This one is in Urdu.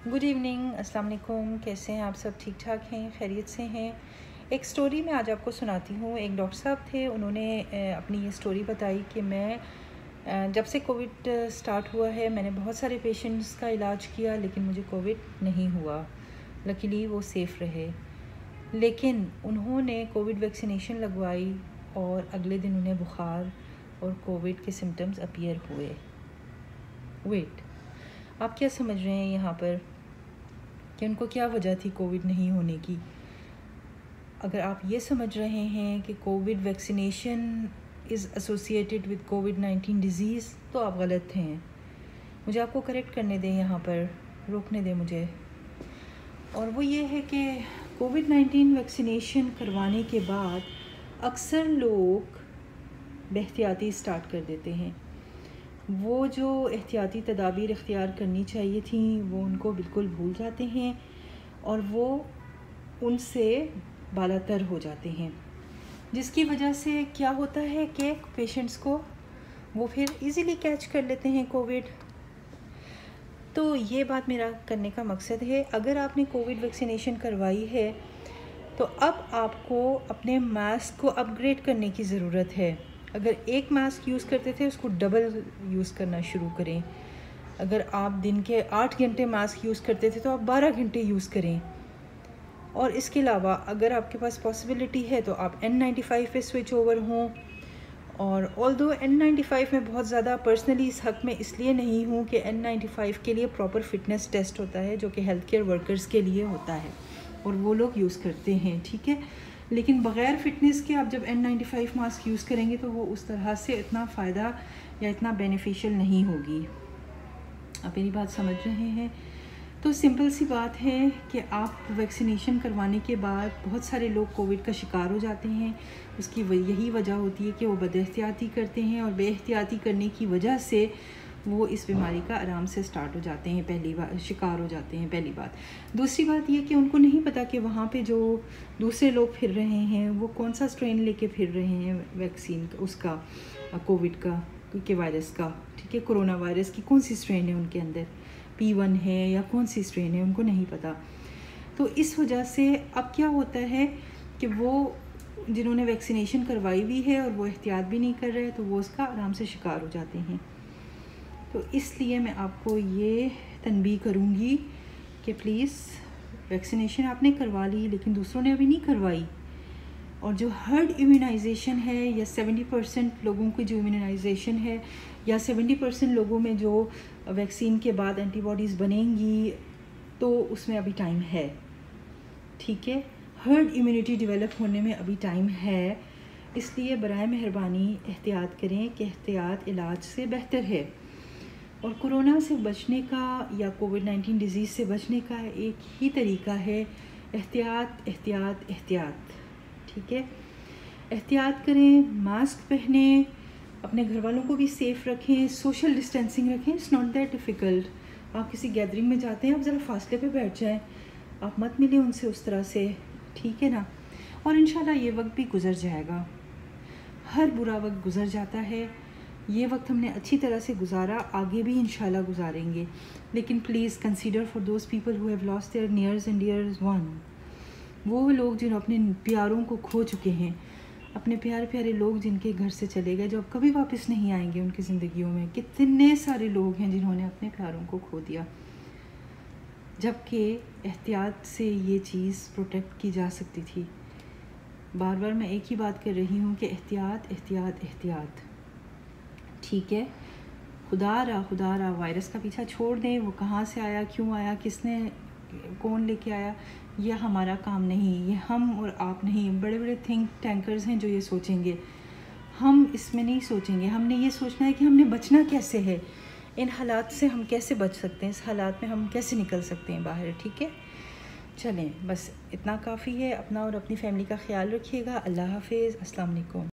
گڈ ایوننگ، السلام علیکم. کیسے ہیں آپ سب؟ ٹھیک ٹھاک ہیں، خیریت سے ہیں؟ ایک سٹوری میں آج آپ کو سناتی ہوں. ایک ڈاکٹر صاحب تھے، انہوں نے اپنی یہ سٹوری بتائی کہ میں جب سے کووڈ سٹارٹ ہوا ہے میں نے بہت سارے پیشنٹس کا علاج کیا لیکن مجھے کووڈ نہیں ہوا. لکیلی وہ سیف رہے. لیکن انہوں نے کووڈ ویکسینیشن لگوائی اور اگلے دن انہیں بخار اور کووڈ کے سمٹمز اپیئر ہوئے. ویٹ، آپ کیا سمجھ رہے ہیں یہاں پر کہ ان کو کیا وجہ تھی کووڈ نہیں ہونے کی؟ اگر آپ یہ سمجھ رہے ہیں کہ Covid vaccination is associated with COVID-19 disease تو آپ غلط ہیں. مجھے آپ کو کریکٹ کرنے دیں، یہاں پر روکنے دیں مجھے. اور وہ یہ ہے کہ کووڈ-19 ویکسینیشن کروانے کے بعد اکثر لوگ بے احتیاطی اسٹارٹ کر دیتے ہیں. وہ جو احتیاطی تدابیر اختیار کرنی چاہیے تھیں وہ ان کو بالکل بھول جاتے ہیں اور وہ ان سے بالاتر ہو جاتے ہیں، جس کی وجہ سے کیا ہوتا ہے کہ پیشنٹس کو وہ پھر ایزیلی کیچ کر لیتے ہیں کووڈ. تو یہ بات میرا کرنے کا مقصد ہے، اگر آپ نے کووڈ ویکسینیشن کروائی ہے تو اب آپ کو اپنے ماسک کو اپ گریڈ کرنے کی ضرورت ہے. اگر ایک ماسک یوز کرتے تھے اس کو ڈبل یوز کرنا شروع کریں. اگر آپ دن کے 8 گھنٹے ماسک یوز کرتے تھے تو آپ 12 گھنٹے یوز کریں. اور اس کے علاوہ اگر آپ کے پاس پاسبلٹی ہے تو آپ N95 پہ سوئچ اوور ہوں. اور although N95 میں بہت زیادہ پرسنلی اس حق میں اس لیے نہیں ہوں کہ N95 کے لیے پراپر فٹنس ٹیسٹ ہوتا ہے جو کہ ہیلتھ کیئر ورکرز کے لیے ہوتا ہے اور وہ لوگ یوز کرتے ہیں، ٹھیک ہے. لیکن بغیر فٹنس کے آپ جب N95 ماسک یوز کریں گے تو وہ اس طرح سے اتنا فائدہ یا اتنا بینیفیشل نہیں ہوگی. آپ میری بات سمجھ رہے ہیں؟ تو سمپل سی بات ہے کہ آپ ویکسینیشن کروانے کے بعد بہت سارے لوگ کووڈ کا شکار ہو جاتے ہیں. اس کی یہی وجہ ہوتی ہے کہ وہ بد احتیاطی کرتے ہیں اور بے احتیاطی کرنے کی وجہ سے وہ اس بیماری کا آرام سے سٹارٹ ہو جاتے ہیں، پہلی بار شکار ہو جاتے ہیں. پہلی بات. دوسری بات یہ کہ ان کو نہیں پتہ کہ وہاں پہ جو دوسرے لوگ پھر رہے ہیں وہ کون سا اسٹرین لے کے پھر رہے ہیں ویکسین اس کا، کووڈ کا کے وائرس کا، ٹھیک ہے. کرونا وائرس کی کون سی اسٹرین ہے ان کے اندر، P1 ہے یا کون سی اسٹرین ہے، ان کو نہیں پتہ. تو اس وجہ سے اب کیا ہوتا ہے کہ وہ جنہوں نے ویکسینیشن کروائی ہوئی ہے اور وہ احتیاط بھی نہیں کر رہے تو وہ اس کا آرام سے شکار ہو جاتے ہیں. تو اس لیے میں آپ کو یہ تنبیہ کروں گی کہ پلیز ویکسینیشن آپ نے کروا لی لیکن دوسروں نے ابھی نہیں کروائی. اور جو ہرڈ امیونائزیشن ہے یا 70% لوگوں کی جو امیونائزیشن ہے یا 70% لوگوں میں جو ویکسین کے بعد اینٹی باڈیز بنیں گی تو اس میں ابھی ٹائم ہے، ٹھیک ہے. ہرڈ امیونٹی ڈیولپ ہونے میں ابھی ٹائم ہے. اس لیے برائے مہربانی احتیاط کریں کہ احتیاط علاج سے بہتر ہے. اور کرونا سے بچنے کا یا کووڈ-19 ڈیزیز سے بچنے کا ایک ہی طریقہ ہے احتیاط احتیاط احتیاط، ٹھیک ہے. احتیاط کریں، ماسک پہنیں، اپنے گھر والوں کو بھی سیف رکھیں، سوشل ڈسٹینسنگ رکھیں. It's not that difficult. آپ کسی گیدرنگ میں جاتے ہیں آپ ذرا فاصلے پہ بیٹھ جائیں، آپ مت ملیں ان سے اس طرح سے، ٹھیک ہے نا. اور انشاءاللہ یہ وقت بھی گزر جائے گا. ہر برا وقت گزر جاتا ہے. یہ وقت ہم نے اچھی طرح سے گزارا، آگے بھی انشاءاللہ گزاریں گے. لیکن please consider for those people who have lost their nears and dears one. وہ لوگ جنہوں اپنے پیاروں کو کھو چکے ہیں، اپنے پیارے پیارے لوگ جن کے گھر سے چلے گئے جو اب کبھی واپس نہیں آئیں گے ان کی زندگیوں میں. کتنے سارے لوگ ہیں جنہوں نے اپنے پیاروں کو کھو دیا، جبکہ احتیاط سے یہ چیز پروٹیکٹ کی جا سکتی تھی. بار بار میں ایک ہی بات کر رہی ہوں کہ احتیاط احتیاط احتیاط، ٹھیک ہے. خدا را وائرس کا پیچھا چھوڑ دیں، وہ کہاں سے آیا، کیوں آیا، کس نے، کون لے کے آیا، یہ ہمارا کام نہیں. یہ ہم اور آپ نہیں، بڑے بڑے تھنک ٹینکرز ہیں جو یہ سوچیں گے. ہم اس میں نہیں سوچیں گے. ہم نے یہ سوچنا ہے کہ ہم نے بچنا کیسے ہے، ان حالات سے ہم کیسے بچ سکتے ہیں، اس حالات میں ہم کیسے نکل سکتے ہیں باہر، ٹھیک ہے. چلیں بس اتنا کافی ہے. اپنا اور اپنی فیملی کا خیال رکھیے گا. اللہ حافظ. السلام علیکم.